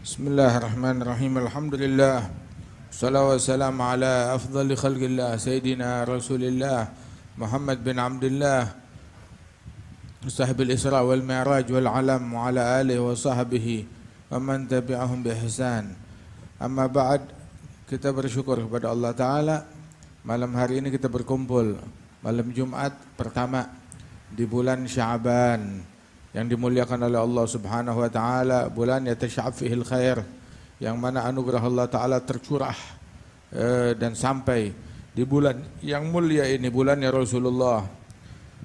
Bismillahirrahmanirrahim. Alhamdulillah. Salawat salam ala afdali khalqillah Sayyidina Rasulillah Muhammad bin Abdullah Sahibil Isra wal Mi'raj wal Alam wa ala alihi wa sahbihi wa man tabi'ahum bi ihsan. Amma ba'd, kita bersyukur kepada Allah Ta'ala. Malam hari ini kita berkumpul malam Jumat pertama di bulan Sya'ban yang dimuliakan oleh Allah Subhanahu wa taala, bulan yatasha'ab fihil khair, yang mana anugerah Allah taala tercurah dan sampai di bulan yang mulia ini, bulannya Rasulullah.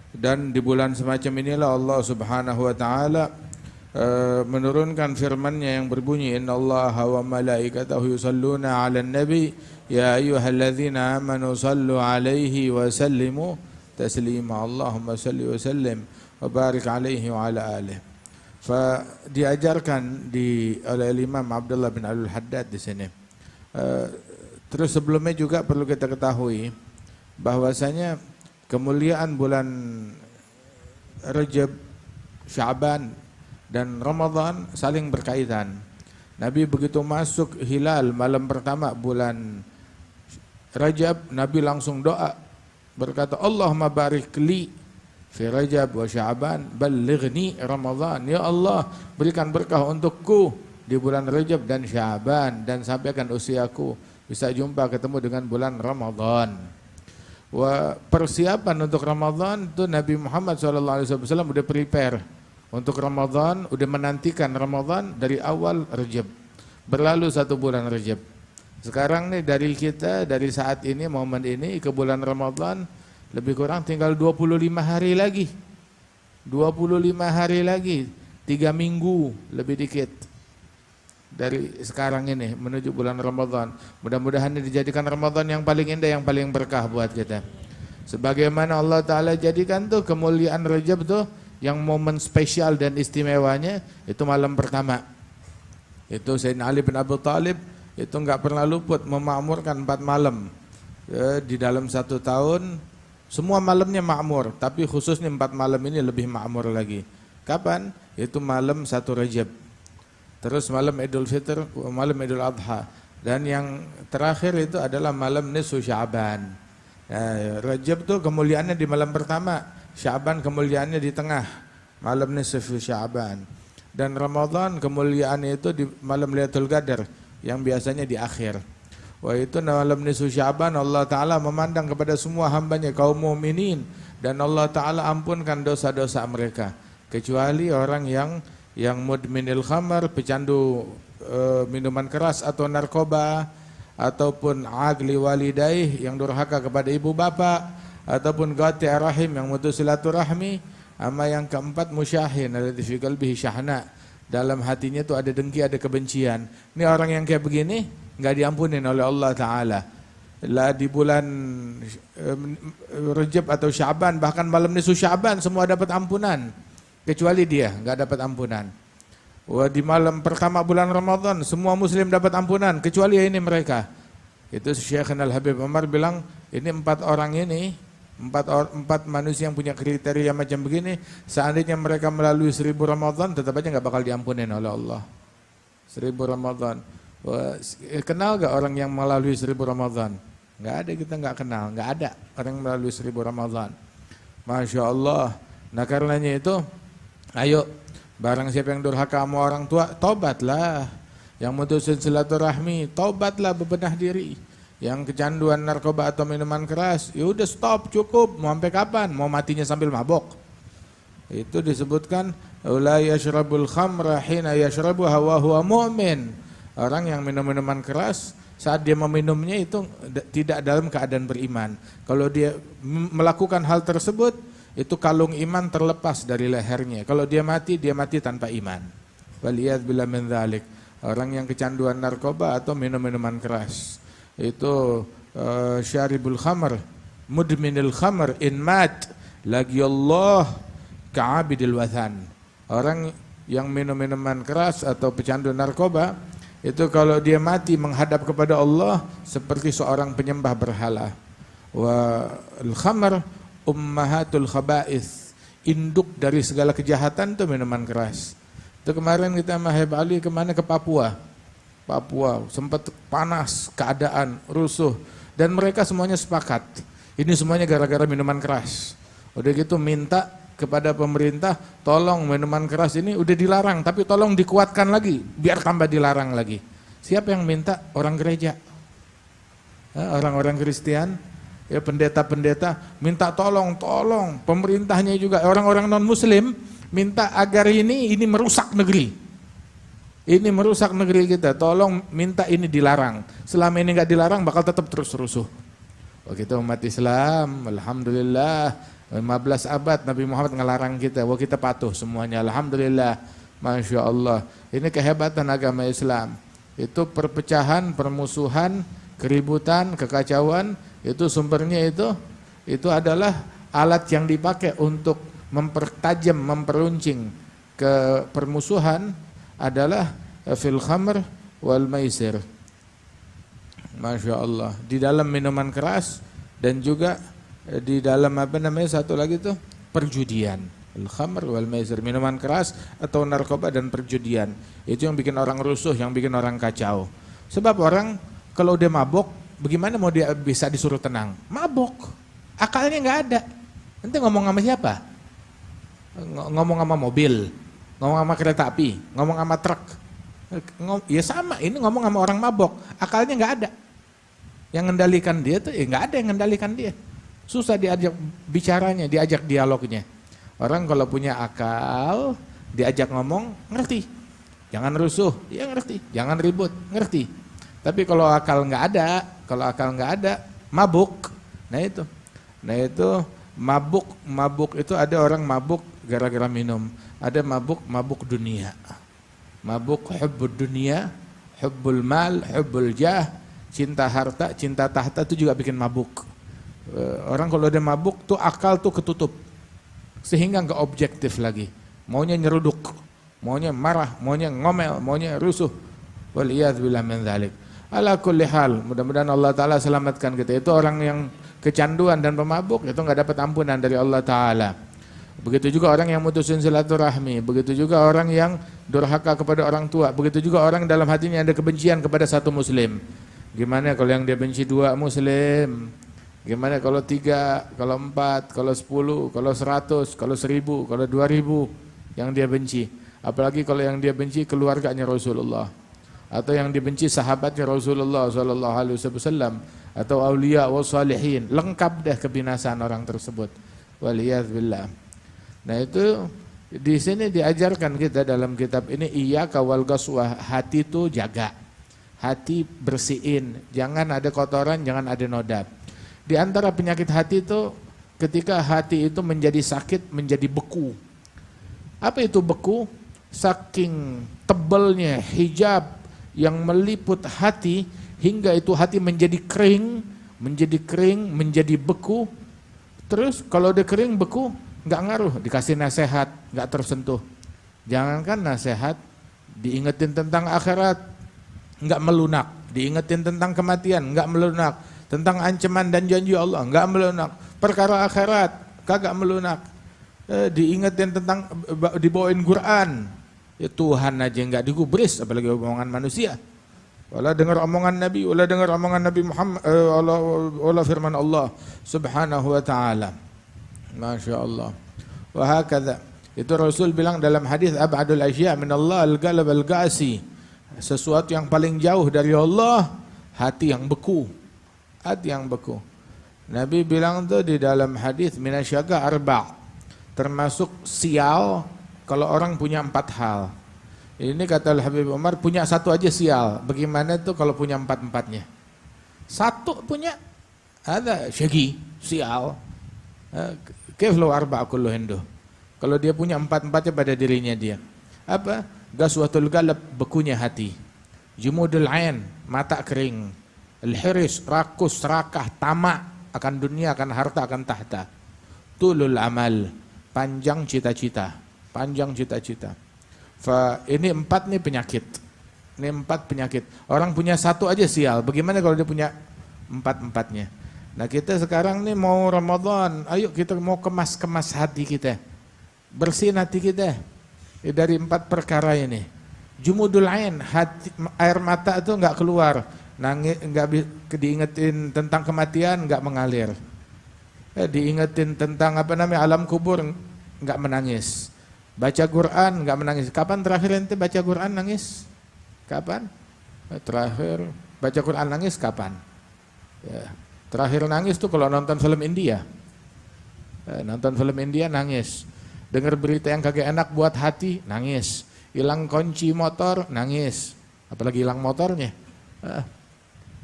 Dan di bulan semacam inilah Allah Subhanahu wa taala menurunkan firman-Nya yang berbunyi, innallaha wa malaikatahu yusalluna 'alan nabi ya ayyuhalladzina amanu sallu 'alaihi wa sallimu taslima. Allahumma salli wa sallim wa barik alaihi wa ala alihi. Diajarkan oleh Imam Abdullah bin Abdul Haddad di sini. Terus sebelumnya juga perlu kita ketahui bahwasanya kemuliaan bulan Rajab, Sya'ban dan Ramadan saling berkaitan. Nabi begitu masuk hilal malam pertama bulan Rajab, Nabi langsung doa berkata, Allahumma barik li fi Rajab wa Sya'ban ballighni Ramadan. Ya Allah, berikan berkah untukku di bulan Rajab dan Sya'ban, dan sampaikan usiaku bisa jumpa ketemu dengan bulan Ramadan. Persiapan untuk Ramadan itu Nabi Muhammad SAW udah prepare untuk Ramadan, udah menantikan Ramadan dari awal Rajab. Berlalu 1 bulan Rajab. Sekarang nih dari kita, dari saat ini, momen ini ke bulan Ramadan lebih kurang tinggal 25 hari lagi. 25 hari lagi, 3 minggu lebih dikit dari sekarang ini menuju bulan Ramadan. Mudah-mudahan ini dijadikan Ramadan yang paling indah, yang paling berkah buat kita. Sebagaimana Allah Ta'ala jadikan tuh kemuliaan Rajab tuh yang momen spesial dan istimewanya itu malam pertama. Itu Sayyidina Ali bin Abi Thalib itu enggak pernah luput memakmurkan 4 malam di dalam 1 tahun. Semua malamnya makmur, tapi khususnya 4 malam ini lebih makmur lagi. Kapan? Itu malam 1 Rajab. Terus malam Idul Fitr, malam Idul Adha. Dan yang terakhir itu adalah malam nisfu Sya'ban. Rajab tuh kemuliaannya di malam pertama, Sya'ban kemuliaannya di tengah, malam nisfu Sya'ban. Dan Ramadan kemuliaannya itu di malam Lailatul Qadar, yang biasanya di akhir. Wah, itu malam nisfu Sya'ban Allah Ta'ala memandang kepada semua hambanya kaum mukminin, dan Allah Ta'ala ampunkan dosa-dosa mereka, kecuali orang yang mudminil khamar, pecandu minuman keras atau narkoba, ataupun agli walidaih, yang durhaka kepada ibu bapak, ataupun qati' rahim, yang mutus silaturahmi. Ama yang keempat musyahin, alladzi fi qalbihi syahna, dalam hatinya itu ada dengki, ada kebencian. Ini orang yang kayak begini enggak diampunin oleh Allah Ta'ala. Lah di bulan Rajab atau Sya'ban, bahkan malam nisfu Sya'ban semua dapat ampunan, kecuali dia enggak dapat ampunan. Wah, di malam pertama bulan Ramadan semua muslim dapat ampunan, kecuali ini mereka. Itu Syekhna Al-Habib Umar bilang, ini 4 orang ini, 4 manusia yang punya kriteria macam begini, seandainya mereka melalui 1000 Ramadan tetap aja enggak bakal diampunin oleh Allah. 1000 Ramadan. Wah, kenal gak orang yang melalui 1000 Ramadan? Nggak ada, kita nggak kenal, nggak ada orang yang melalui 1000 Ramadan. Masya Allah. Nah karenanya itu, ayo, barang siapa yang durhaka sama orang tua, tobatlah. Yang mutusin silaturahmi, tobatlah, bebenah diri. Yang kecanduan narkoba atau minuman keras, ya udah stop, cukup. Mau sampai kapan? Mau matinya sambil mabok? Itu disebutkan, la yashrabul khamra hina yashrabuha wa huwa mu'min. Orang yang minum minuman keras, saat dia meminumnya itu tidak dalam keadaan beriman. Kalau dia melakukan hal tersebut, itu kalung iman terlepas dari lehernya. Kalau dia mati tanpa iman. Waliyadzubillah min dzalik. Orang yang kecanduan narkoba atau minum minuman keras, itu syaribul khamr, mudminil khamr, in mat lagi Allah ka'abidil wathan. Orang yang minum minuman keras atau pecandu narkoba, itu kalau dia mati menghadap kepada Allah seperti seorang penyembah berhala. Wa al-khamr ummahatul khaba'ith, induk dari segala kejahatan itu minuman keras. Itu kemarin kita sama Habib Ali kemana, ke Papua. Papua, sempat panas, keadaan rusuh, dan mereka semuanya sepakat. Ini semuanya gara-gara minuman keras. Udah gitu minta kepada pemerintah, tolong minuman keras ini udah dilarang, tapi tolong dikuatkan lagi, biar tambah dilarang lagi. Siapa yang minta? Orang gereja, orang-orang Kristen, ya pendeta-pendeta minta tolong, pemerintahnya juga, orang-orang non-Muslim minta agar ini merusak negeri. Ini merusak negeri kita, tolong minta ini dilarang. Selama ini nggak dilarang bakal tetap terus rusuh. Oh, kita umat Islam, alhamdulillah 15 abad Nabi Muhammad ngelarang kita, wah kita patuh semuanya, alhamdulillah, masya Allah. Ini kehebatan agama Islam. Itu perpecahan, permusuhan, keributan, kekacauan, itu sumbernya itu adalah alat yang dipakai untuk mempertajam, memperuncing ke permusuhan adalah fil khamr wal maisir. Masya Allah. Di dalam minuman keras dan juga di dalam satu lagi tuh perjudian. Al khamr wal maisir, minuman keras atau narkoba dan perjudian. Itu yang bikin orang rusuh, yang bikin orang kacau. Sebab orang kalau udah mabok, bagaimana mau dia bisa disuruh tenang? Mabok. Akalnya nggak ada. Nanti ngomong sama siapa? Ngomong sama mobil, ngomong sama kereta api, ngomong sama truk. Ya sama, ini ngomong sama orang mabok, akalnya nggak ada. Yang ngendalikan dia tuh, nggak ada yang ngendalikan dia. Susah diajak bicaranya, diajak dialognya. Orang kalau punya akal, diajak ngomong, ngerti. Jangan rusuh, ya ngerti. Jangan ribut, ngerti. Tapi kalau akal nggak ada, mabuk. Nah itu mabuk itu ada orang mabuk gara-gara minum. Ada mabuk dunia. Mabuk hubbud dunia, hubbul mal, hubbul jah, cinta harta, cinta tahta itu juga bikin mabuk. Orang kalau udah mabuk tuh akal tuh ketutup. Sehingga enggak objektif lagi. Maunya nyeruduk, maunya marah, maunya ngomel, maunya rusuh. Waliyadzubillah min dzalik. Ala kulli hal, mudah-mudahan Allah Ta'ala selamatkan kita. Itu orang yang kecanduan dan pemabuk itu enggak dapat ampunan dari Allah Ta'ala. Begitu juga orang yang mutusin silaturahmi, begitu juga orang yang durhaka kepada orang tua, begitu juga orang dalam hatinya ada kebencian kepada satu muslim. Gimana kalau yang dia benci 2 muslim? Gimana kalau 3, kalau 4, kalau 10, kalau 100, kalau 1000, kalau 2000 yang dia benci? Apalagi kalau yang dia benci keluarganya Rasulullah, atau yang dibenci sahabatnya Rasulullah sallallahu alaihi wasallam, atau auliya wa salihin. Lengkap deh kebinasaan orang tersebut. Waliyadzubillah. Nah itu di sini diajarkan kita dalam kitab ini, iyyaka wal ghaswah, hati itu jaga, hati bersihin, jangan ada kotoran, jangan ada noda. Di antara penyakit hati itu ketika hati itu menjadi sakit, menjadi beku. Apa itu beku? Saking tebalnya hijab yang meliput hati hingga itu hati menjadi kering, menjadi beku. Terus kalau udah kering beku, nggak ngaruh, dikasih nasihat, nggak tersentuh. Jangankan nasihat, diingetin tentang akhirat, nggak melunak. Diingetin tentang kematian, nggak melunak. Tentang ancaman dan janji Allah, nggak melunak. Perkara akhirat, kagak melunak. Diingetin tentang, dibawain Quran, ya Tuhan aja nggak digubris, apalagi omongan manusia. Wala dengar omongan Nabi, wala dengar omongan Nabi Muhammad, wala firman Allah Subhanahu wa Ta'ala. Masya Allah. Wahakadha. Itu Rasul bilang dalam hadis, ab'adul asya' min Allah al-qalb al-qasi. Sesuatu yang paling jauh dari Allah, hati yang beku. Hati yang beku. Nabi bilang tuh di dalam hadis, minasyaqa arba'. Termasuk sial kalau orang punya 4 hal. Ini kata Habib Umar, punya 1 aja sial. Bagaimana tuh kalau punya 4-4-nya? 1 punya, ada syagi, sial. Keflo arba' kullu hindu. Kalau dia punya 4-4-nya pada dirinya dia. Apa? Gaswatul qalb, bekunya hati. Jumudul ain, mata kering. Al-hiris, rakus, serakah, tamak akan dunia, akan harta, akan tahta. Tulul amal, panjang cita-cita. Panjang cita-cita. Ini 4 nih penyakit. Ini 4 penyakit. Orang punya 1 aja sial. Bagaimana kalau dia punya 4-4-nya? Nah kita sekarang nih mau Ramadan, ayo kita mau kemas-kemas hati kita, bersihin hati kita dari 4 perkara ini. Jumudul ain, hati, air mata itu nggak keluar, nangis nggak diingetin tentang kematian nggak mengalir, diingetin tentang apa namanya alam kubur nggak menangis, baca Quran nggak menangis. Kapan terakhir ente baca Quran nangis? Kapan? Terakhir baca Quran nangis kapan? Ya. Terakhir nangis tuh kalau nonton film India, nonton film India nangis, dengar berita yang kagak enak buat hati nangis. Hilang kunci motor, nangis. Apalagi hilang motornya.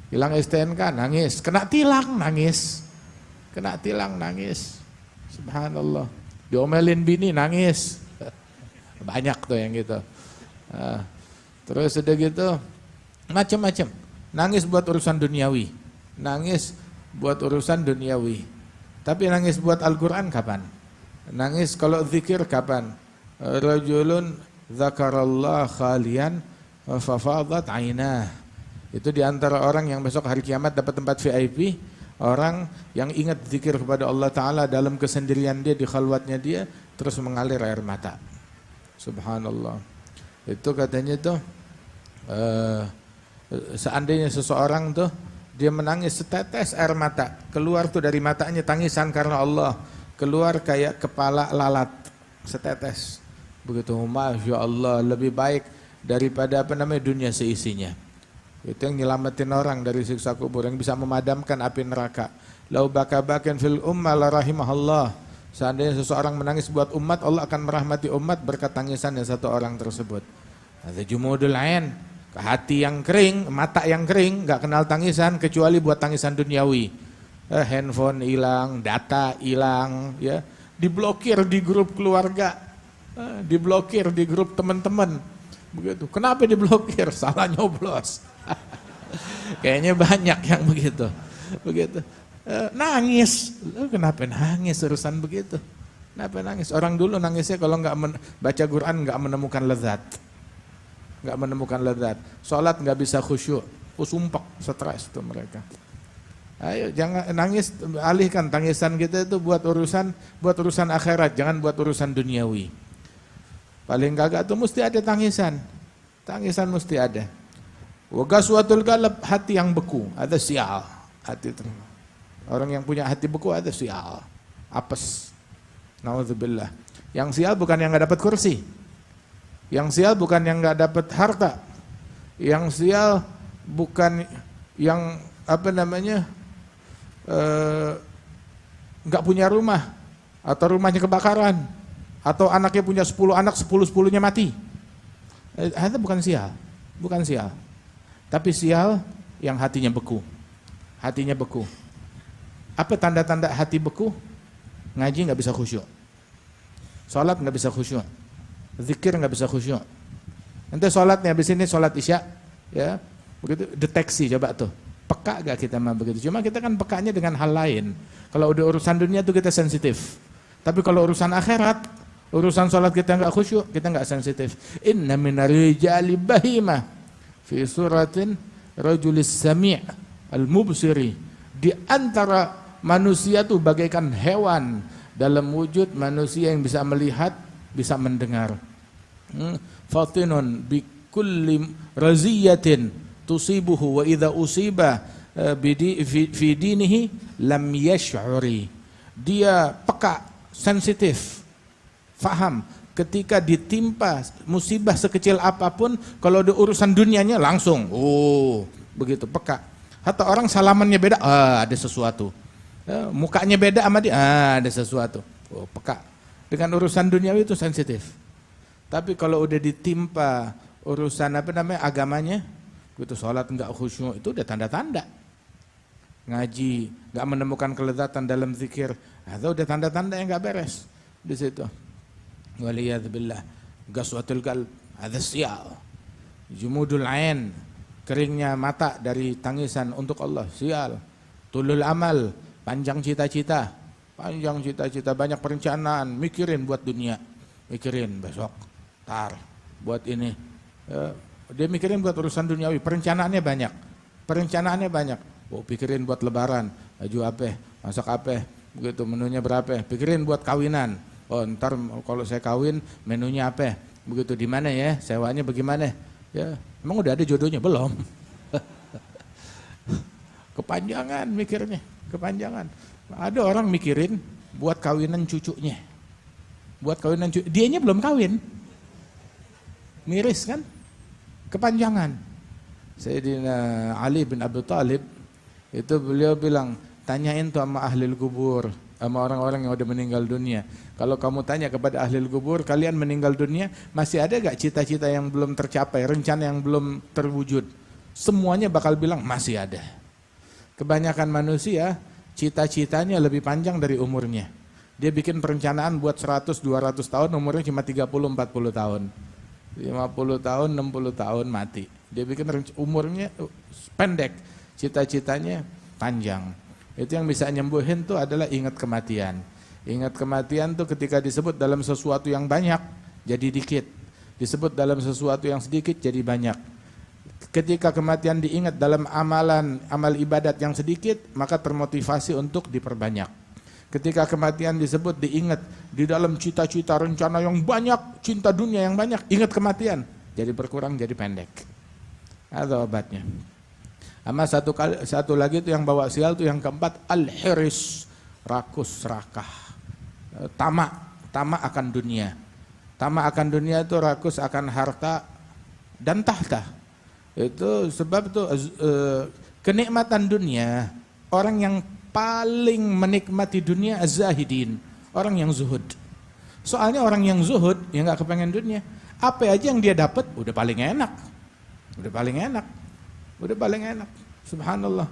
Hilang STNK, nangis. Kena tilang, nangis. Kena tilang, nangis. Subhanallah. Diomelin bini, nangis. Banyak tuh yang gitu. Terus udah gitu, macam-macam. Nangis buat urusan duniawi. Nangis buat urusan duniawi. Tapi nangis buat Al-Quran kapan? Nangis kalau zikir kapan? Rajulun Zakarallah khalian fafadat ainah. Itu diantara orang yang besok hari kiamat dapat tempat VIP. Orang yang ingat zikir kepada Allah Ta'ala dalam kesendirian dia, di khalwatnya dia, terus mengalir air mata. Subhanallah. Itu katanya tuh seandainya seseorang tuh dia menangis setetes air mata, keluar tuh dari matanya tangisan karena Allah, keluar kayak kepala lalat setetes. Begitu, Masya Allah, lebih baik daripada apa namanya dunia seisinya. Itu yang nyelamatin orang dari siksa kubur, yang bisa memadamkan api neraka. Lau baka bakin fil umma la rahimahullah. Seandainya seseorang menangis buat umat, Allah akan merahmati umat berkat tangisan yang satu orang tersebut. Ada jumudul ain, hati yang kering, mata yang kering, nggak kenal tangisan kecuali buat tangisan duniawi. Handphone hilang, data hilang, ya, diblokir di grup keluarga. Diblokir di grup teman-teman, begitu. Kenapa diblokir? Salah nyoblos. Kayaknya banyak yang begitu, begitu. Nangis, kenapa nangis urusan begitu? Kenapa nangis? Orang dulu nangisnya kalau nggak baca Quran nggak menemukan lezat, nggak menemukan lezat. Sholat nggak bisa khusyuk, sumpah, stres tuh mereka. Ayo jangan nangis, alihkan tangisan kita itu buat urusan akhirat, jangan buat urusan duniawi. Paling kagak tuh mesti ada tangisan. Tangisan mesti ada. Wa gaswatul qalb, hati yang beku, ada sial. Hati itu. Orang yang punya hati beku ada sial. Apes. Nauzubillah. Yang sial bukan yang enggak dapat kursi. Yang sial bukan yang enggak dapat harta. Yang sial bukan yang apa namanya? Enggak punya rumah atau rumahnya kebakaran. Atau anaknya punya 10 anak, 10-10-nya mati. Itu bukan sial. Bukan sial. Tapi sial yang hatinya beku. Hatinya beku. Apa tanda-tanda hati beku? Ngaji nggak bisa khusyuk. Salat nggak bisa khusyuk. Zikir nggak bisa khusyuk. Nanti salatnya habis ini salat Isya, ya. Begitu deteksi coba tuh. Peka gak kita mah begitu? Cuma kita kan pekanya dengan hal lain. Kalau udah urusan dunia tuh kita sensitif. Tapi kalau urusan akhirat, urusan sholat kita nggak khusyuk, kita nggak sensitif. Inna minar rijali bahimah fi suratin rajulis sami' al-mubsiri. Di antara manusia tuh bagaikan hewan dalam wujud manusia yang bisa melihat, bisa mendengar. Fatinun bi kulli raziyatin tusibuhu wa idza usiba fi dinihi lam yash'uri. Dia peka, sensitif. Faham, ketika ditimpa musibah sekecil apapun, kalau ada urusan dunianya langsung, begitu peka. Hatta orang salamannya beda, ada sesuatu. Mukanya beda sama dia, ada sesuatu. Peka. Dengan urusan duniawi itu sensitif. Tapi kalau udah ditimpa urusan apa namanya agamanya, gitu sholat enggak khusyuk, itu udah tanda-tanda. Ngaji enggak menemukan kelezatan dalam zikir, itu udah tanda-tanda yang enggak beres di situ. Waliyadzubillah. Gaswatul qalb, ada sial. Jumudul ain, keringnya mata dari tangisan untuk Allah, sial. Tulul amal, panjang cita-cita, banyak perencanaan, mikirin buat dunia, mikirin besok, tar, buat ini. Dia mikirin buat urusan duniawi, perencanaannya banyak. Pikirin buat lebaran, baju apa, masak apa, begitu menunya berapa, pikirin buat kawinan. Ntar kalau saya kawin menunya apa? Begitu di mana ya, sewanya bagaimana? Ya, emang udah ada jodohnya belum? Kepanjangan mikirnya, kepanjangan. Ada orang mikirin buat kawinan cucunya. Buat kawinan cucu, dianya belum kawin. Miris kan? Kepanjangan. Sayyidina Ali bin Abi Thalib itu beliau bilang, tanyain tuh sama ahli kubur, sama orang-orang yang udah meninggal dunia. Kalau kamu tanya kepada ahli kubur, kalian meninggal dunia, masih ada gak cita-cita yang belum tercapai, rencana yang belum terwujud? Semuanya bakal bilang masih ada. Kebanyakan manusia cita-citanya lebih panjang dari umurnya. Dia bikin perencanaan buat 100-200 tahun, umurnya cuma 30-40 tahun. 50 tahun, 60 tahun mati. Dia bikin umurnya pendek, cita-citanya panjang. Itu yang bisa nyembuhin tuh adalah ingat kematian. Ingat kematian tuh ketika disebut dalam sesuatu yang banyak, jadi dikit. Disebut dalam sesuatu yang sedikit, jadi banyak. Ketika kematian diingat dalam amal ibadat yang sedikit, maka termotivasi untuk diperbanyak. Ketika kematian disebut diingat di dalam cita-cita rencana yang banyak, cinta dunia yang banyak, ingat kematian, jadi berkurang, jadi pendek. Ada obatnya. Sama satu lagi itu yang bawa sial itu yang keempat, al-hiris, rakus, serakah. Tamak akan dunia. Tamak akan dunia itu rakus akan harta dan tahta. Itu sebab itu kenikmatan dunia, orang yang paling menikmati dunia az-zahidin, orang yang zuhud. Soalnya orang yang zuhud yang nggak kepengen dunia, apa aja yang dia dapat udah paling enak, udah paling enak, udah paling enak. Subhanallah.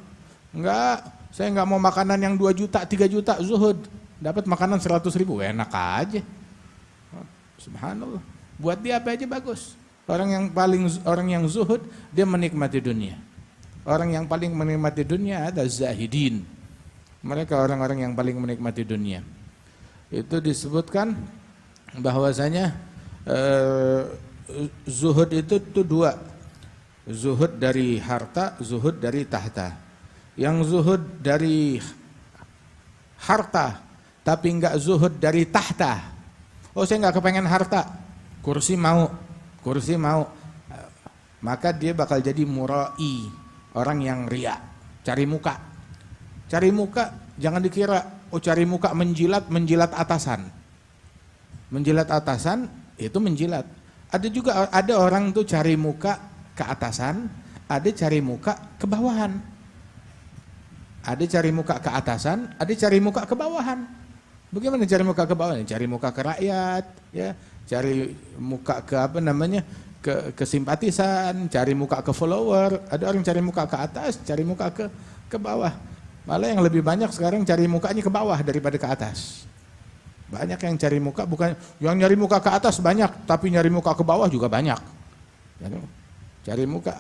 Saya nggak mau makanan yang 2 juta, 3 juta, zuhud. Dapat makanan 100.000, enak aja. Subhanallah. Buat dia apa aja bagus. Orang yang zuhud, dia menikmati dunia. Orang yang paling menikmati dunia ada zahidin. Mereka orang-orang yang paling menikmati dunia. Itu disebutkan bahwasanya zuhud itu dua. Zuhud dari harta, zuhud dari tahta. Yang zuhud dari harta tapi enggak zuhud dari tahta. Oh, saya enggak kepengen harta, kursi mau. Maka dia bakal jadi murai, orang yang ria, cari muka. Cari muka, jangan dikira, cari muka menjilat atasan. Menjilat atasan, itu menjilat. Ada orang tuh cari muka ke atasan, ada cari muka ke bawahan. Ada cari muka ke atasan, ada cari muka ke bawahan. Bagaimana cari muka ke bawahan? Cari muka ke rakyat, ya. Cari muka ke ke simpatisan, cari muka ke follower. Ada orang cari muka ke atas, cari muka ke bawah. Malah yang lebih banyak sekarang cari mukanya ke bawah daripada ke atas. Banyak yang cari muka, bukan yang nyari muka ke atas banyak, tapi nyari muka ke bawah juga banyak. Cari muka,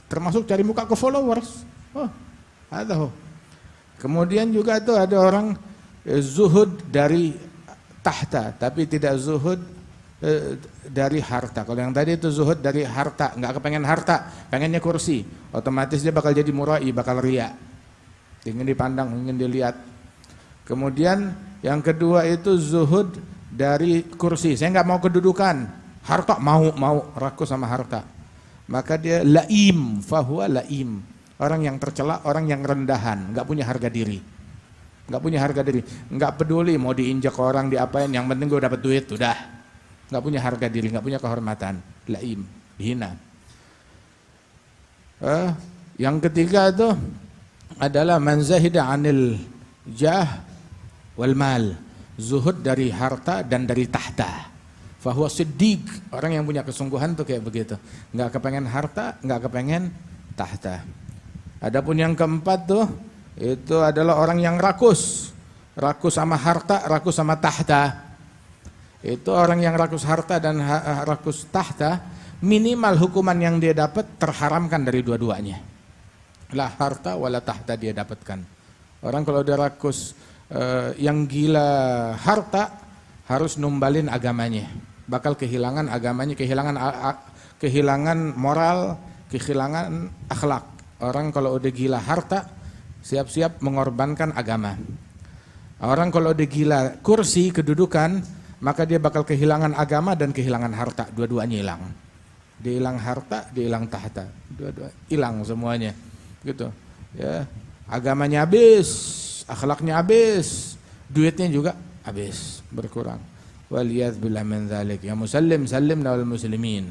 termasuk cari muka ke followers. Kemudian juga tuh ada orang zuhud dari tahta, tapi tidak zuhud dari harta. Kalau yang tadi itu zuhud dari harta, nggak kepengen harta, pengennya kursi, otomatis dia bakal jadi murai, bakal ria, ingin dipandang, ingin dilihat. Kemudian yang kedua itu zuhud dari kursi, saya nggak mau kedudukan, harta mau rakus sama harta, maka dia laim, fahuwa laim, orang yang tercela, orang yang rendahan, nggak punya harga diri. Nggak peduli mau diinjak orang, diapain, yang penting gue dapat duit, udah. Nggak punya harga diri, nggak punya kehormatan, laim, hina. Yang ketiga itu adalah man zahida anil jah wal mal, zuhud dari harta dan dari tahta. Fahuwa siddiq, orang yang punya kesungguhan tuh kayak begitu, nggak kepengen harta, nggak kepengen tahta. Adapun yang keempat tuh itu adalah orang yang rakus sama harta, rakus sama tahta. Itu orang yang rakus harta dan rakus tahta, minimal hukuman yang dia dapat terharamkan dari dua-duanya. La harta wala tahta dia dapatkan. Orang kalau dia rakus yang gila harta, harus numbalin agamanya. Bakal kehilangan agamanya, kehilangan moral, kehilangan akhlak. Orang kalau udah gila harta, siap-siap mengorbankan agama. Orang kalau udah gila kursi, kedudukan, maka dia bakal kehilangan agama dan kehilangan harta, dua-duanya hilang. Dia hilang harta, dia hilang tahta, dua-dua hilang semuanya, gitu. Ya, agamanya habis, akhlaknya habis, duitnya juga habis, berkurang. Waliyadzubillah min dzalik. Ya musallim, sallimna wal muslimin.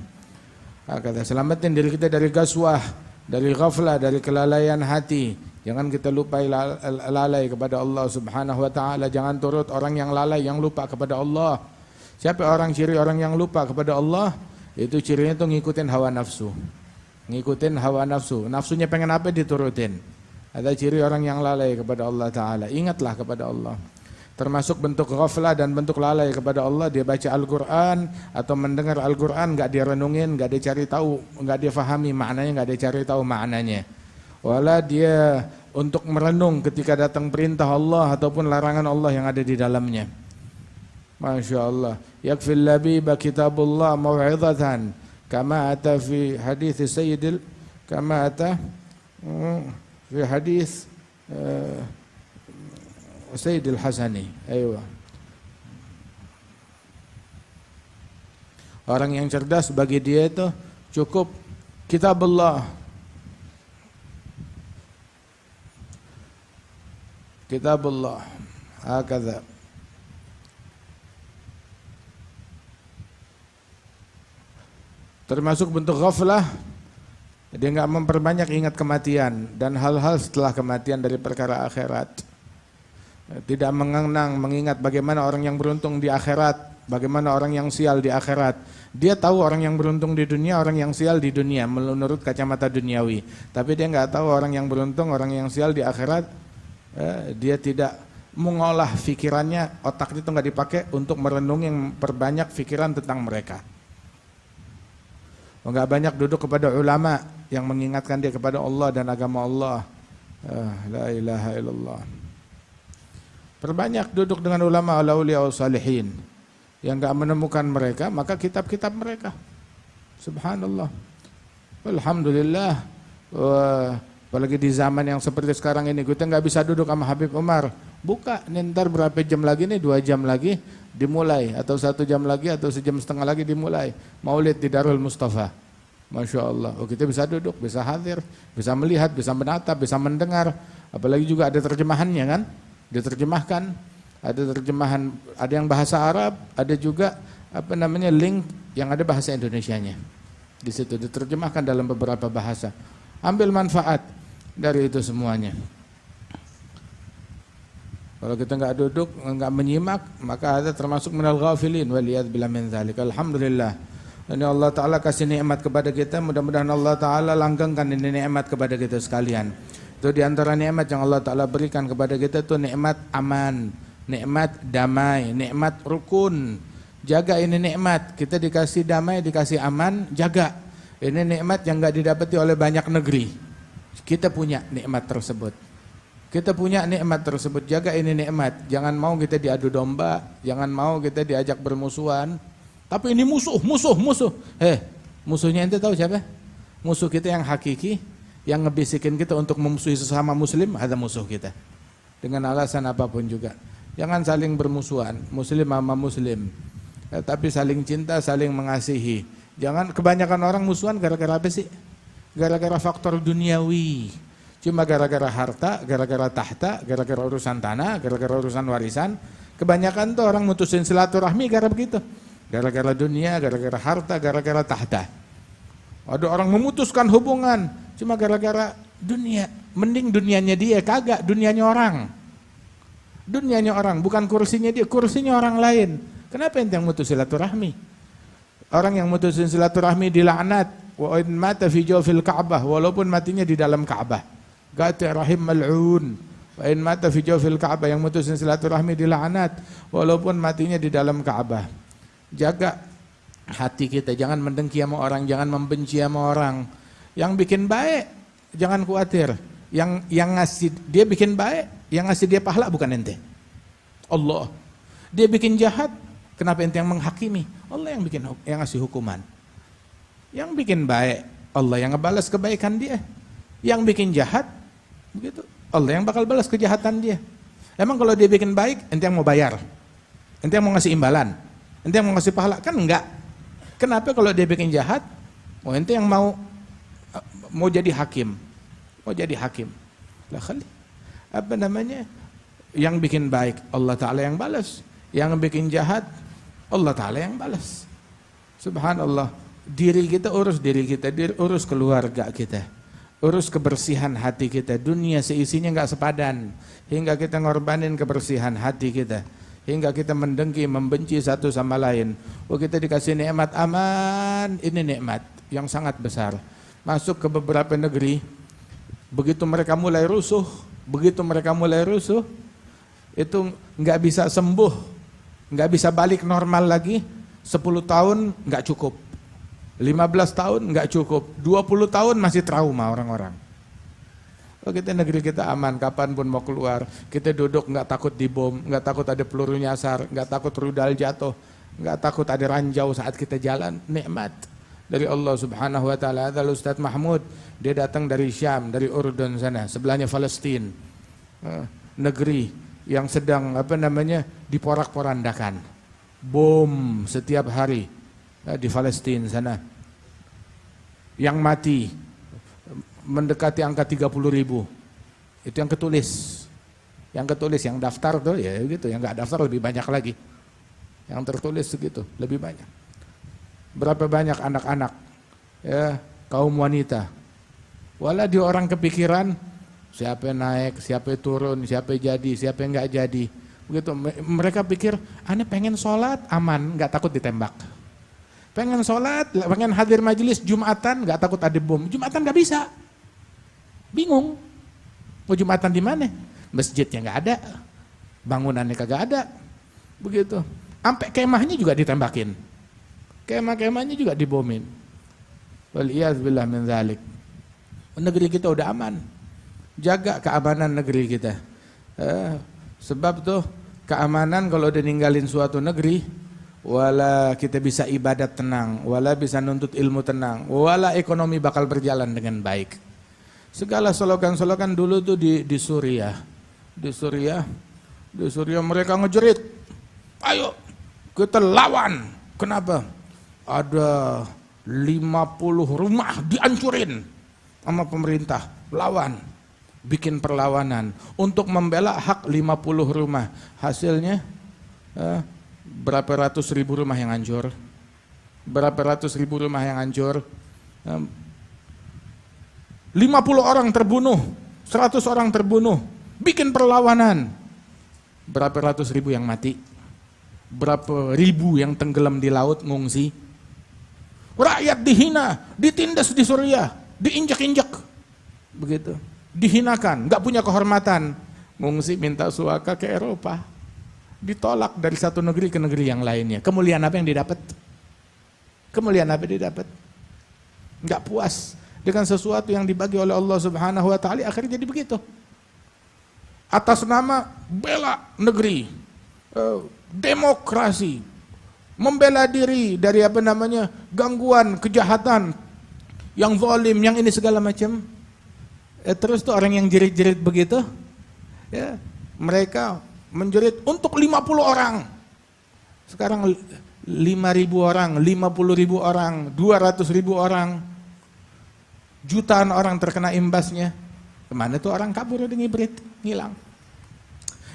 Kata selamatin diri kita dari gaswah, dari ghaflah, dari kelalaian hati. Jangan kita lupa lalai kepada Allah Subhanahu wa taala. Jangan turut orang yang lalai, yang lupa kepada Allah. Siapa ciri orang yang lupa kepada Allah? Itu cirinya itu ngikutin hawa nafsu. Ngikutin hawa nafsu. Nafsunya pengen apa diturutin. Ada ciri orang yang lalai kepada Allah taala. Ingatlah kepada Allah. Termasuk bentuk ghaflah dan bentuk lalai kepada Allah, dia baca Al-Quran atau mendengar Al-Quran gak dia renungin, gak dia cari tahu, gak dia fahami maknanya, gak dia cari tahu maknanya. Wala dia untuk merenung ketika datang perintah Allah ataupun larangan Allah yang ada di dalamnya. Masya Allah. Yakfil labiba kitabullah maw'idhatan kama ata fi hadis Sayyidil kama ata fi hadis Sayyidil Hasani. Aywa. Orang yang cerdas bagi dia itu cukup kitabullah. Kitabullah. Hakadha. Termasuk bentuk ghaflah, dia enggak memperbanyak ingat kematian dan hal-hal setelah kematian dari perkara akhirat. Tidak mengingat bagaimana orang yang beruntung di akhirat, bagaimana orang yang sial di akhirat. Dia tahu orang yang beruntung di dunia, orang yang sial di dunia menurut kacamata duniawi. Tapi dia enggak tahu orang yang beruntung, orang yang sial di akhirat. Dia tidak mengolah pikirannya, otak itu enggak dipakai untuk merenungi, memperbanyak pikiran tentang mereka. Enggak banyak duduk kepada ulama yang mengingatkan dia kepada Allah dan agama Allah. La ilaha illallah. Perbanyak duduk dengan ulama auliya salihin. Yang enggak menemukan mereka, maka kitab-kitab mereka. Subhanallah. Alhamdulillah. Apalagi di zaman yang seperti sekarang ini, kita enggak bisa duduk sama Habib Umar. Buka, ntar berapa jam lagi nih, 2 jam lagi dimulai, atau 1 jam lagi, atau 1,5 jam lagi dimulai. Maulid di Darul Mustafa. Masya Allah. Oh, kita bisa duduk, bisa hadir, bisa melihat, bisa menatap, bisa mendengar. Apalagi juga ada terjemahannya kan? Diterjemahkan, ada terjemahan, ada yang bahasa Arab, ada juga link yang ada bahasa Indonesianya. Di situ diterjemahkan dalam beberapa bahasa. Ambil manfaat dari itu semuanya. Kalau kita enggak duduk, enggak menyimak, maka ada termasuk minal ghafilin waliyadzubillah min dzalik. Alhamdulillah. Ini Allah Ta'ala kasih nikmat kepada kita, mudah-mudahan Allah Ta'ala langgengkan ini nikmat kepada kita sekalian. Itu di antara nikmat yang Allah Ta'ala berikan kepada kita itu nikmat aman, nikmat damai, nikmat rukun. Jaga ini nikmat, kita dikasih damai, dikasih aman, jaga. Ini nikmat yang enggak didapati oleh banyak negeri. Kita punya nikmat tersebut. Kita punya nikmat tersebut, jaga ini nikmat. Jangan mau kita diadu domba, jangan mau kita diajak bermusuhan. Tapi ini musuh. Musuhnya ente tahu siapa? Musuh kita yang hakiki, yang ngebisikin kita untuk memusuhi sesama muslim, ada musuh kita. Dengan alasan apapun juga. Jangan saling bermusuhan, muslim sama muslim. Tapi saling cinta, saling mengasihi. Jangan kebanyakan orang musuhan gara-gara apa sih? Gara-gara faktor duniawi. Cuma gara-gara harta, gara-gara tahta, gara-gara urusan tanah, gara-gara urusan warisan. Kebanyakan tuh orang mutusin silaturahmi gara begitu. Gara-gara dunia, gara-gara harta, gara-gara tahta. Ada orang memutuskan hubungan cuma gara-gara dunia. Mending dunianya dia, kagak dunianya orang. Dunianya orang, bukan kursinya dia, kursinya orang lain. Kenapa ente yang mutus silaturahmi? Orang yang mutusin silaturahmi dilaknat. Wa in mata fi jawfil Ka'bah, walaupun matinya di dalam Ka'bah. Gati rahim mal'un. Wa in mata fi jawfil Ka'bah, yang mutusin silaturahmi dilaknat walaupun matinya di dalam Ka'bah. Jaga hati kita, jangan mendengki sama orang, jangan membenci sama orang. Yang bikin baik jangan khawatir. Yang ngasih dia bikin baik, yang ngasih dia pahala bukan ente. Allah. Dia bikin jahat, kenapa ente yang menghakimi? Allah yang ngasih hukuman. Yang bikin baik, Allah yang ngebalas kebaikan dia. Yang bikin jahat, begitu, Allah yang bakal balas kejahatan dia. Emang kalau dia bikin baik, ente yang mau bayar, ente yang mau ngasih imbalan, Ente yang mau ngasih pahala? Kan enggak. Kenapa kalau dia bikin jahat? Oh ente yang mau jadi hakim. Mau jadi hakim. Lah kali. Apa namanya? Yang bikin baik Allah Ta'ala yang balas. Yang bikin jahat Allah Ta'ala yang balas. Subhanallah. Diri kita urus diri kita, urus keluarga kita, urus kebersihan hati kita. Dunia seisinya enggak sepadan, hingga kita ngorbanin kebersihan hati kita, hingga kita mendengki, membenci satu sama lain. Oh kita dikasih nikmat aman, ini nikmat yang sangat besar. Masuk ke beberapa negeri, begitu mereka mulai rusuh, itu nggak bisa sembuh, nggak bisa balik normal lagi. 10 tahun nggak cukup, 15 tahun nggak cukup, 20 tahun masih trauma orang-orang. Oh kita negeri kita aman, kapanpun mau keluar, kita duduk nggak takut dibom, nggak takut ada peluru nyasar, nggak takut rudal jatuh, nggak takut ada ranjau saat kita jalan. Nikmat dari Allah Subhanahu Wa Taala. Ada Ustadz Mahmud, dia datang dari Syam, dari Urdun sana, sebelahnya Palestina, negeri yang sedang diporak-porandakan, bom setiap hari di Palestina sana, yang mati mendekati angka 30.000. Itu yang ketulis, yang daftar tuh ya gitu, yang nggak daftar lebih banyak lagi, yang tertulis segitu lebih banyak. Berapa banyak anak-anak, ya, kaum wanita, wala di orang kepikiran siapa yang naik, siapa yang turun, siapa yang jadi, siapa yang nggak jadi. Begitu mereka pikir, aneh pengen sholat aman, nggak takut ditembak. Pengen sholat, pengen hadir majelis Jumatan, nggak takut ada bom. Jumatan nggak bisa, bingung. Mau Jumatan di mana? Masjidnya nggak ada, bangunannya kagak ada. Begitu. Sampai kemahnya juga ditembakin, kemah-kemahnya juga dibomin. Waliyadzubillah min dzalik. Negeri kita udah aman. Jaga keamanan negeri kita. Sebab tuh keamanan kalau udah ninggalin suatu negeri, wala kita bisa ibadat tenang, wala bisa nuntut ilmu tenang, wala ekonomi bakal berjalan dengan baik. Segala slogan-slogan dulu tuh di Suriah. Di Suriah mereka ngejerit, ayo kita lawan. Kenapa? Ada 50 rumah dihancurin sama pemerintah, lawan. Bikin perlawanan untuk membela hak 50 rumah. Hasilnya berapa ratus ribu rumah yang hancur, berapa ratus ribu rumah yang hancur, 50 orang terbunuh, 100 orang terbunuh, bikin perlawanan, berapa ratus ribu yang mati, berapa ribu yang tenggelam di laut ngungsi, rakyat dihina, ditindas di Suriah, diinjak-injak, begitu, dihinakan, nggak punya kehormatan, ngungsi minta suaka ke Eropa, ditolak dari satu negeri ke negeri yang lainnya. Kemuliaan apa yang didapat? Kemuliaan apa yang didapat? Nggak puas dengan sesuatu yang dibagi oleh Allah Subhanahu Wa Taala, akhirnya jadi begitu. Atas nama bela negeri, demokrasi, membela diri dari gangguan, kejahatan, yang zalim, yang ini segala macam. Terus tuh orang yang jerit-jerit begitu, ya, mereka menjerit untuk 50 orang. Sekarang 5.000 orang, 50.000 orang, 200.000 orang, jutaan orang terkena imbasnya. Kemana tuh orang kabur udah ngibrit, ngilang.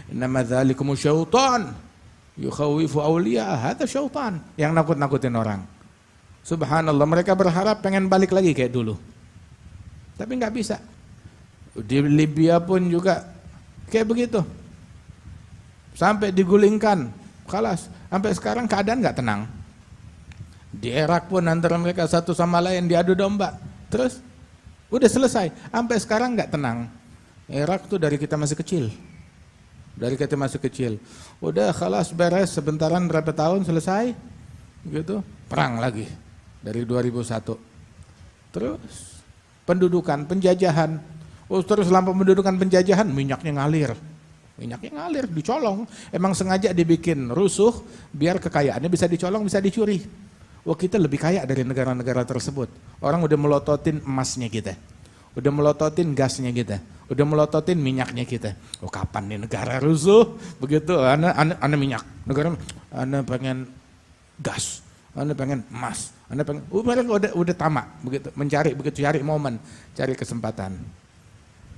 Innama dzalikumu syaitan yukhawifu awliya, hadza syaitan, yang nakut-nakutin orang. Subhanallah, mereka berharap pengen balik lagi kayak dulu, tapi nggak bisa. Di Libya pun juga kayak begitu, sampai digulingkan, kalas. Sampai sekarang keadaan nggak tenang. Di Irak pun antara mereka satu sama lain diadu domba, terus udah selesai. Sampai sekarang nggak tenang. Irak tuh dari kita masih kecil, udah kalas beres, sebentaran berapa tahun selesai, gitu, perang lagi dari 2001. Terus pendudukan, penjajahan. Terus selama pendudukan penjajahan minyaknya ngalir, dicolong. Emang sengaja dibikin rusuh biar kekayaannya bisa dicolong, bisa dicuri. Kita lebih kaya dari negara-negara tersebut. Orang udah melototin emasnya kita, udah melototin gasnya kita, udah melototin minyaknya kita. Kapan nih negara rusuh begitu? Ana minyak, negara ana pengen gas. Anda pengen emas, Anda pengen, mereka udah tamak, begitu mencari, begitu cari momen, cari kesempatan.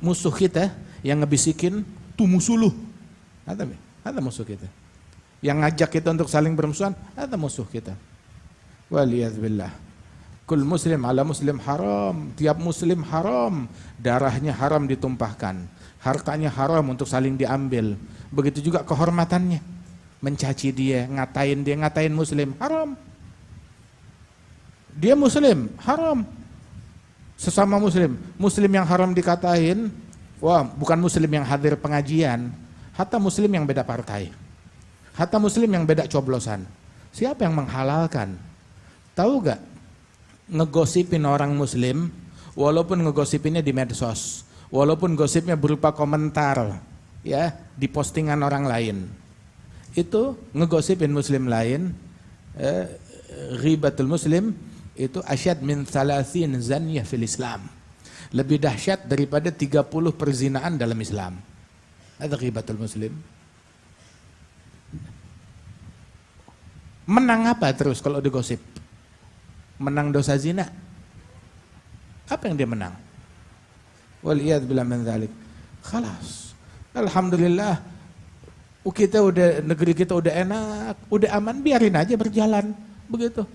Musuh kita yang ngebisikin tuh musuh lu, ada musuh kita. Yang ngajak kita untuk saling bermusuhan, ada musuh kita. Waliyadzubillah. Kul muslim ala muslim haram, tiap muslim haram, darahnya haram ditumpahkan, hartanya haram untuk saling diambil. Begitu juga kehormatannya, mencaci dia, ngatain muslim, haram. Dia muslim, haram. Sesama muslim, muslim yang haram dikatain, wah bukan muslim yang hadir pengajian, hatta muslim yang beda partai, hatta muslim yang beda coblosan. Siapa yang menghalalkan? Tahu gak? Ngegosipin orang muslim, walaupun ngegosipinnya di medsos, walaupun gosipnya berupa komentar, ya di postingan orang lain, itu ngegosipin muslim lain, ghibatul muslim, itu asyad min 30 zaniyah fil Islam. Lebih dahsyat daripada 30 perzinaan dalam Islam. Ada ghibatul muslim. Menang apa terus kalau digosip? Menang dosa zina. Apa yang dia menang? Waliyad billah min dzalik. Khalas. Alhamdulillah. Negeri kita udah enak, udah aman, biarin aja berjalan. Begitu.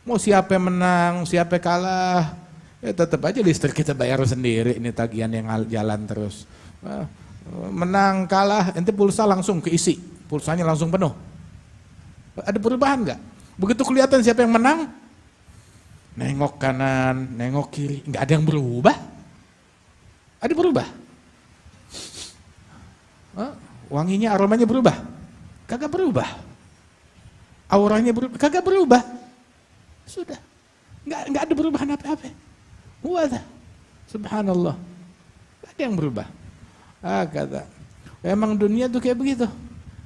Mau siapa yang menang, siapa yang kalah, ya tetap aja listrik kita bayar sendiri, ini tagihan yang jalan terus. Menang, kalah, ente pulsa langsung keisi, pulsanya langsung penuh. Ada perubahan nggak? Begitu kelihatan siapa yang menang, nengok kanan, nengok kiri, nggak ada yang berubah. Ada berubah? Wanginya, aromanya berubah? Kagak berubah. Auranya berubah? Kagak berubah. Sudah, nggak ada perubahan apa-apa. Wadah, subhanallah, nggak ada yang berubah. Kata, emang dunia tuh kayak begitu.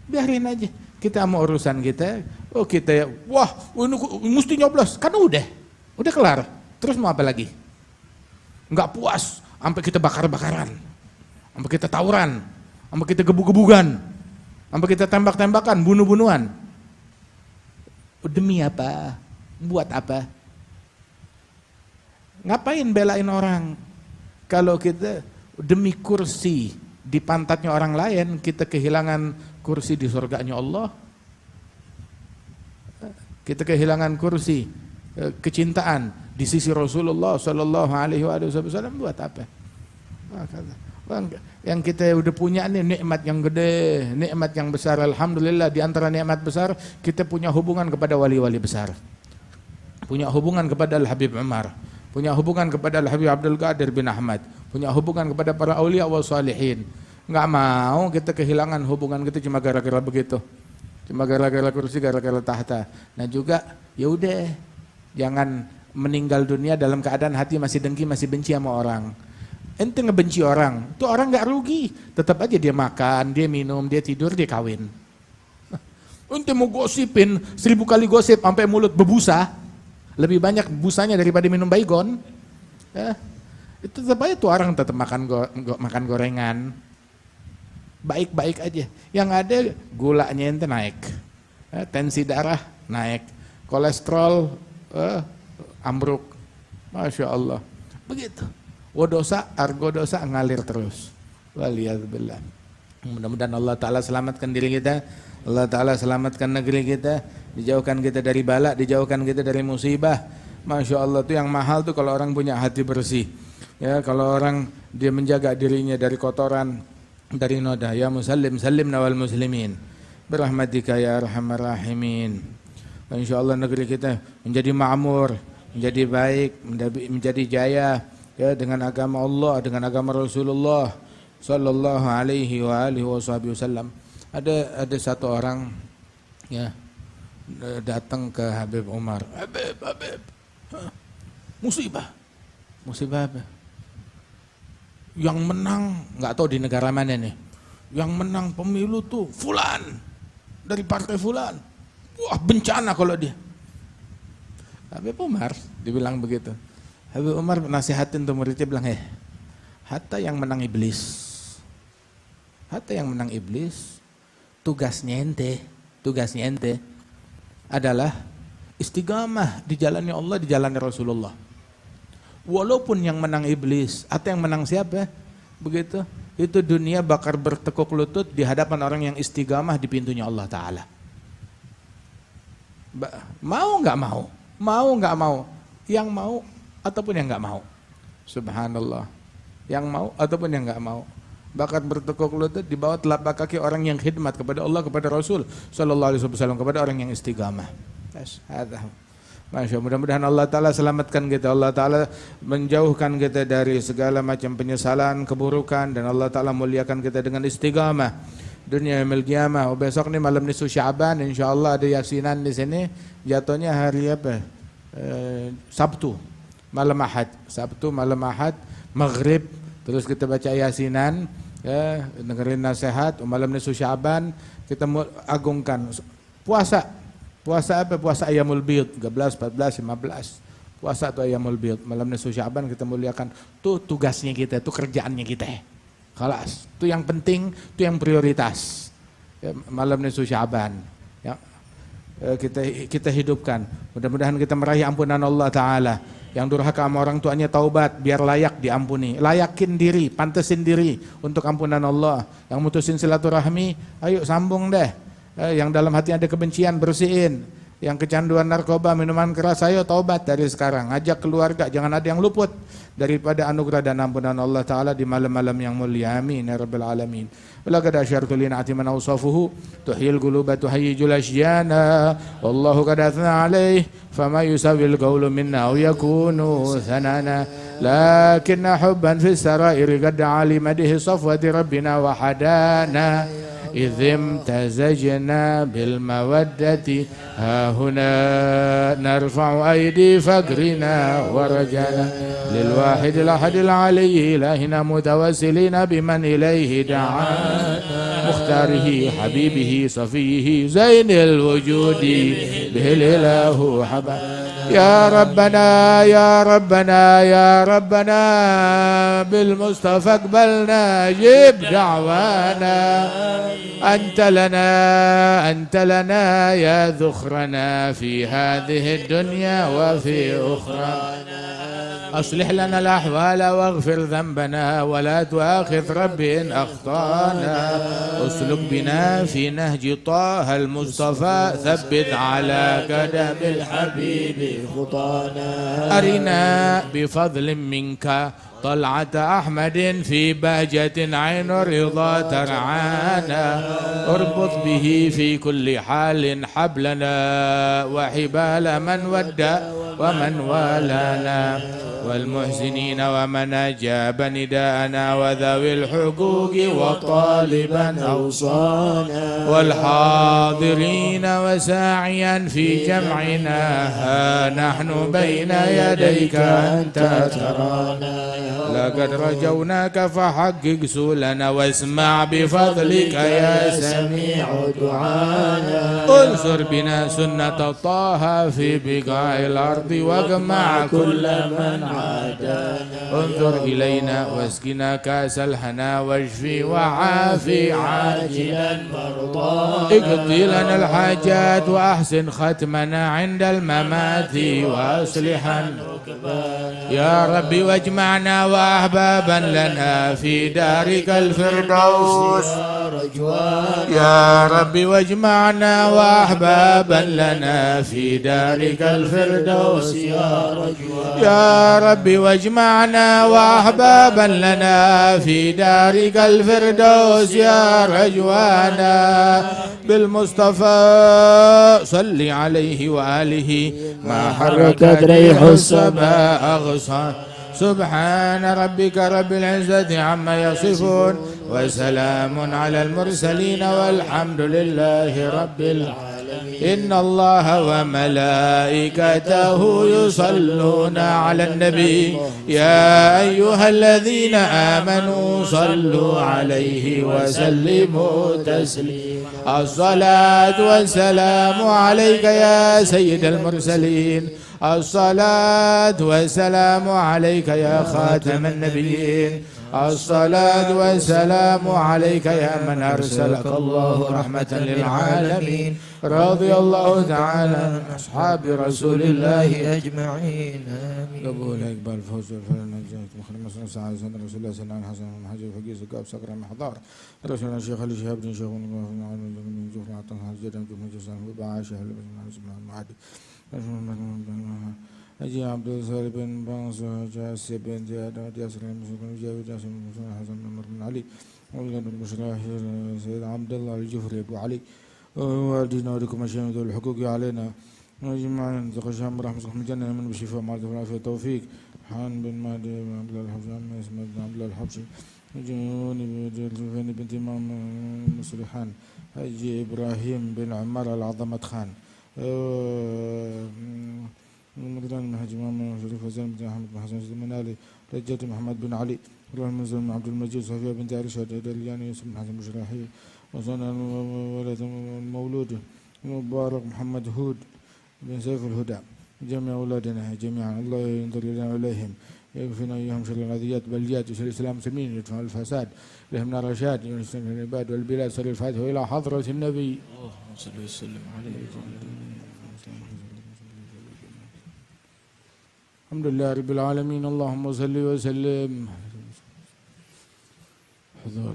Biarin aja. Kita mau urusan kita, wah, ini mesti nyoblos, kan udah kelar. Terus mau apa lagi? Nggak puas, sampai kita bakar-bakaran, sampai kita tawuran, sampai kita gebug-gebugan, sampai kita tembak-tembakan, bunuh-bunuhan. Demi apa? Buat apa? Ngapain belain orang? Kalau kita demi kursi di pantatnya orang lain, kita kehilangan kursi di surganya Allah. Kita kehilangan kursi kecintaan di sisi Rasulullah Sallallahu Alaihi Wasallam. Buat apa? Yang kita udah punya nih nikmat yang gede, nikmat yang besar. Alhamdulillah, di antara nikmat besar kita punya hubungan kepada wali-wali besar. Punya hubungan kepada Al-Habib Umar, punya hubungan kepada Al-Habib Abdul Qadir bin Ahmad, punya hubungan kepada para aulia wa salihin. Nggak mau kita kehilangan hubungan kita cuma gara-gara begitu, cuma gara-gara kursi, gara-gara tahta. Nah juga, ya udah, jangan meninggal dunia dalam keadaan hati masih dengki, masih benci sama orang. Ente ngebenci orang, tuh orang nggak rugi, tetap aja dia makan, dia minum, dia tidur, dia kawin. Ente mau gosipin 1000 kali gosip sampai mulut bebusa, lebih banyak busanya daripada minum baygon, ya, itu tetap aja tuh orang tetap makan gorengan, baik-baik aja. Yang ada gulanya ente naik, tensi darah naik, kolesterol ambruk, masya Allah, begitu. Wadosa, argo dosa ngalir terus. Waliyadzubillah. Mudah-mudahan Allah Ta'ala selamatkan diri kita, Allah Ta'ala selamatkan negeri kita, dijauhkan kita dari bala, dijauhkan kita dari musibah. Masya Allah, tuh yang mahal tuh kalau orang punya hati bersih. Ya, kalau orang dia menjaga dirinya dari kotoran, dari noda. Ya musallim, sallim nawal muslimin. Berahmatika ya arhamar rahimin. Insya Allah negeri kita menjadi makmur, menjadi baik, menjadi jaya, ya, dengan agama Allah, dengan agama Rasulullah Sallallahu Alaihi Wasallam. Ada satu orang, ya, datang ke Habib Umar. Habib, musibah apa? Yang menang, nggak tahu di negara mana nih, yang menang pemilu tuh fulan dari partai fulan. Wah, bencana kalau dia. Habib Umar dibilang begitu. Habib Umar nasihatin tuh muridnya, bilang, hatta yang menang iblis, tugasnya ente adalah Istiqamah di jalannya Allah, di jalannya Rasulullah. Walaupun yang menang iblis, atau yang menang siapa? Begitu. Itu dunia bakal bertekuk lutut di hadapan orang yang istiqamah di pintunya Allah Ta'ala. Mau nggak mau? Mau nggak mau? Yang mau ataupun yang nggak mau. Subhanallah. Yang mau ataupun yang nggak mau. Bakal bertekuk lutut di bawah telapak kaki orang yang khidmat kepada Allah, kepada Rasul Sallallahu Alaihi Wasallam, kepada orang yang istiqamah. Masya Allah, mudah-mudahan Allah Ta'ala selamatkan kita, Allah Ta'ala menjauhkan kita dari segala macam penyesalan, keburukan, dan Allah Ta'ala muliakan kita dengan istiqamah dunia yaumil qiyamah. Besok nih malam nisfu Sya'ban, insyaallah ada yasinan di sini. Jatuhnya hari apa? Sabtu malam Ahad, Sabtu malam Ahad maghrib, terus kita baca yasinan, dengerin nasihat. Malam nisfu Sya'ban kita agungkan puasa. Puasa apa? Puasa Ayyamul Bid 13, 14, 15. Puasa atau Ayyamul Bid. Malam nisfu Sya'ban kita muliakan. Itu tugasnya kita, itu kerjaannya kita. Khalas. Itu yang penting, itu yang prioritas. Ya, malam nisfu Sya'ban. Ya. Kita hidupkan. Mudah-mudahan kita meraih ampunan Allah Ta'ala. Yang durhaka sama orang tuanya taubat biar layak diampuni. Layakin diri, pantesin diri untuk ampunan Allah. Yang mutusin silaturahmi, ayo sambung deh. Yang dalam hati ada kebencian bersihin, yang kecanduan narkoba, minuman keras, ayo taubat dari sekarang. Ajak keluarga, jangan ada yang luput daripada anugerah dan ampunan Allah Ta'ala di malam-malam yang mulia. Amin ya Rabbal Alamin. Walaqad asyartu li na'ati man awsafuhu tuhyil quluba tuhayyijul asyana wallahu qad athna alaih fama yusawil qawlu minna aw yakunu thanana lakinna hubban fis sarairi qad ali madihi safwati rabbina wa hadana إذ امتزجنا بالمودة ها هنا نرفع أيدي فقرنا ورجانا للواحد الأحد العلي إلهنا متوسلين بمن إليه دعانا مختاره حبيبه صفيه زين الوجود به الإله حبا يا ربنا يا ربنا يا ربنا بالمصطفى اقبلنا جب دعوانا أنت لنا يا ذخرنا في هذه الدنيا وفي أخرانا أصلح لنا الأحوال واغفر ذنبنا ولا تؤاخذ رب إن أخطأنا أسلك بنا في نهج طه المصطفى ثبت على قدم الحبيب خطانا أرنا بفضل منك طلعة أحمد في بهجة عين الرضا ترعانا اربط به في كل حال حبلنا وحبال من ودى ومن والانا والمحسنين ومن أجاب نداءنا وذوي الحقوق وطالبا أوصانا والحاضرين وساعيا في جمعنا ها نحن بين يديك أنت ترانا لقد رجوناك فحقق سؤلنا واسمع بفضلك يا سميع دعانا انصر بنا سنة طه في بقاع الأرض واجمع كل من عادانا انظر إلينا واسقنا كاس الحنا واشفي وعافي عاجلا مرضانا اقضي لنا الحاجات وأحسن ختمنا عند الممات وأصلحا يا ربي واجمعنا وأحبابا لنا في دارك الفردوس يا ربي واجمعنا وأحبابا لنا في دارك الفردوس يا ربي واجمعنا وأحبابا لنا في دارك الفردوس يا رجوانا بالمصطفى صل عليه وآله ما حركت ريح السماء أغصان سبحان ربك رب العزة عما يصفون وسلام على المرسلين والحمد لله رب العالمين إن الله وملائكته يصلون على النبي يا أيها الذين آمنوا صلوا عليه وسلموا تسليما الصلاة والسلام عليك يا سيد المرسلين الصلاة والسلام عليك يا خاتم النبيين الصلاة والسلام عليك يا من أرسلك الله رحمة للعالمين رضي الله تعالى عن أصحاب رسول الله أجمعين آمين. قبول إقبال الفوز والفلاح والنجاة مخرم مسلم سعادة سنة رسول الله صلى الله عليه وسلم حسن حجر فقيس قاب سكر محضار رسولنا الشيخ علي شهاب بن شيخ من جفر عطان حجر جفر جسان وبعاشه المعادي أجي عبد الصالح بن بانس جاسي بن زياد ياسر المسلم جاوي جاسم بن حسن بن علي ولد المشراح سيد عبد الله الجفري أبو علي والدينا ولكم الشهيد الحقوق علينا أجمعين تقشام برحمة من الجنة من بشفاء مالك والعافية التوفيق حان بن مهدي بن عبد الله الحبشي عم اسمه بن عبد الله الحبشي جوني بنت إمام مسرحان أجي إبراهيم بن عمر العظمة خان مقدان بن حاج إمام شريف وزين بن أحمد بن حسن بن علي رجات محمد بن علي إبراهيم بن عبد المجيد صفية بنت عائشة دلياني يوسف بن حسن بشراحي وصنع ولد مولود مبارك محمد هود بن سيف الهدى جميع أولادنا جميعا الله ينظر لنا إليهم يكفينا إياهم شر الأذيات بليات يسر الإسلام سمين يدفع الفساد لهم نار رشاد ينسلم العباد والبلاد سر الفاتحة إلى حضرة النبي اللهم صل وسلم عليه. الحمد لله رب العالمين اللهم صل وسلم حضور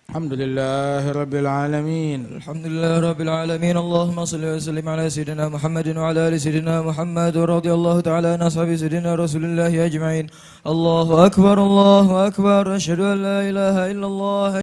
الحمد لله رب العالمين. الحمد لله رب العالمين. اللهم صل وسلم على سيدنا محمد وعلى ال سيدنا محمد ورضي الله تعالى عن اصحاب سيدنا رسول الله اجمعين. الله اكبر الله اكبر. اشهد ان لا اله الا الله.